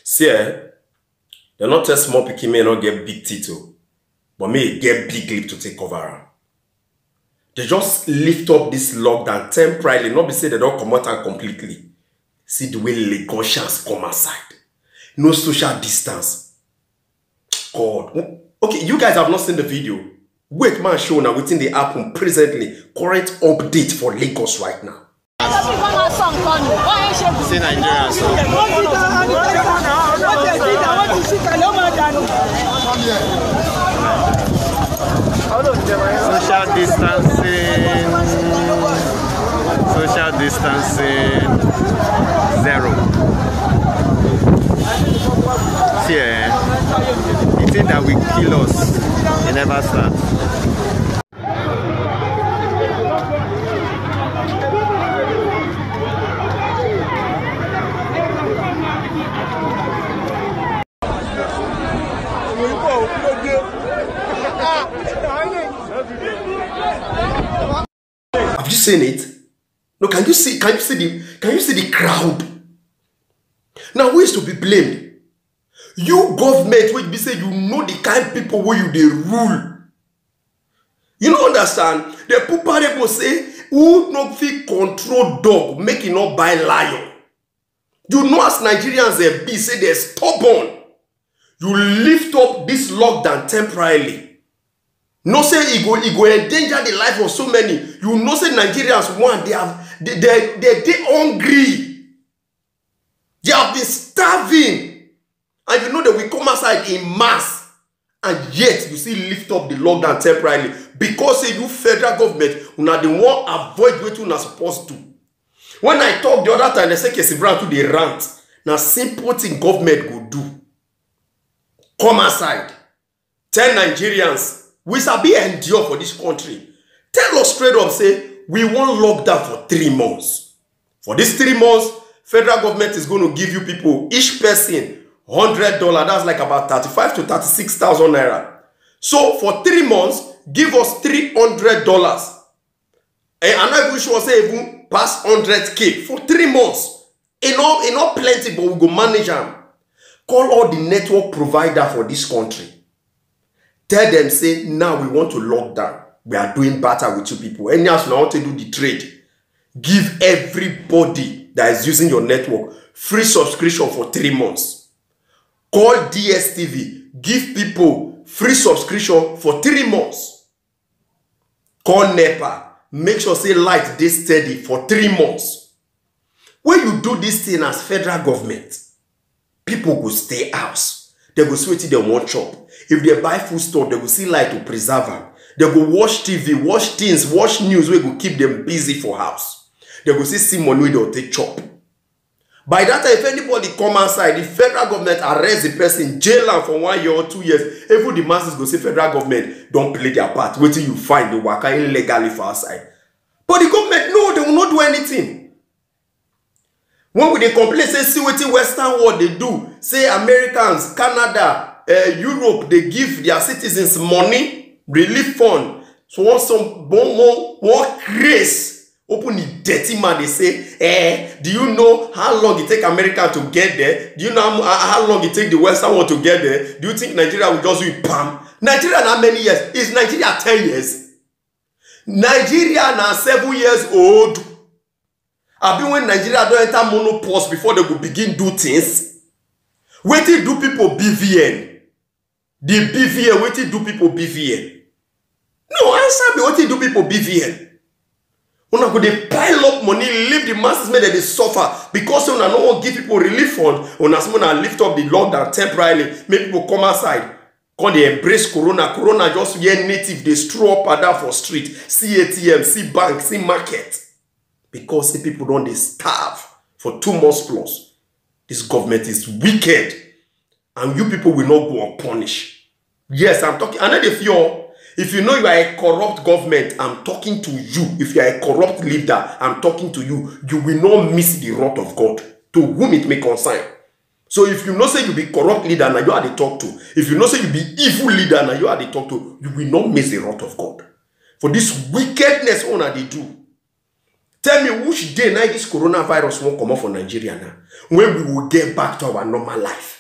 See, they not tell small pikin may not get big teeth, but may get big lip to take cover am. They just lift up this lockdown temporarily, not be say they don't come out and completely. See the way Lagosians come outside. No social distance. God. Okay, you guys have not seen the video. Wait, man, show now within the happen presently. Current update for Lagos right now. See Nigeria, so. Social distancing, zero. See, the thing that will kill us, it never starts. Have you seen it? No, can you see the crowd? Now who is to be blamed? You government which be say you know the kind of people where you they rule. You don't understand? The people say who not fit control dog, make it not buy lion. You know as Nigerians they be say they're stubborn. You lift up this lockdown temporarily. No say it go endanger the life of so many. You know say Nigerians want they hungry. They have been starving. And you know that we come outside in mass. And yet you see lift up the lockdown temporarily. Because you federal government, you are the one avoid what you are supposed to. When I talk the other time, they say Kesi Brown to the rant. Now simple thing government go do. Come outside. Tell Nigerians. We shall be endure for this country. Tell us straight up, say, we want lockdown for 3 months. For these 3 months, federal government is going to give you people, each person, $100. That's like about 35 to 36,000 naira. So for 3 months, give us $300. And I'm not even sure say even pass 100K for 3 months. Enough plenty, but we go manage them. Call all the network provider for this country. Tell them, say, now we want to lock down. We are doing better with you people. Any else now want to do the trade. Give everybody that is using your network free subscription for 3 months. Call DSTV. Give people free subscription for 3 months. Call NEPA. Make sure say light dey steady for 3 months. When you do this thing as federal government, people will stay house. They go sweat it, they won't chop. If they buy food stuff, they will see light to preserve them. They go watch TV, watch things, watch news where go keep them busy for house. They go see money where they'll take chop. By that time, if anybody come outside, the federal government arrest the person, jail them for 1 year or 2 years, even the masses go say federal government don't play their part. Wait till you find the worker illegally for outside. But the government, no, they will not do anything. When they complain, say, see what the Western world they do. Say Americans, Canada, Europe, they give their citizens money, relief fund. So want some more grace. Open the dirty man, they say, do you know how long it take America to get there? Do you know how long it take the Western world to get there? Do you think Nigeria will just do it, pam? Nigeria now many years? Is Nigeria 10 years? Nigeria now 7 years old. I been when Nigeria don't enter monopause before they will begin do things. Wait till do people BVN. The BVN, wait till do people BVN. No, answer me, wait till do people BVN. Una go dey pile up money, leave the masses make they suffer because una no wan give people relief fund. Una say una lift up the lockdown temporarily, make people come outside. Come they embrace Corona. Corona just here native, they stroll up and down for street, see ATM, see bank, see market. Because the people don't they starve for 2 months plus. This government is wicked. And you people will not go unpunished. Yes, I'm talking. And if you know you are a corrupt government, I'm talking to you. If you are a corrupt leader, I'm talking to you. You will not miss the wrath of God, to whom it may concern. So if you know say you be corrupt leader, now you are the talk to. If you know say you be evil leader, now you are the talk to. You will not miss the wrath of God. For this wickedness owner they do. Tell me which day now this coronavirus won't come off from Nigeria now, when we will get back to our normal life.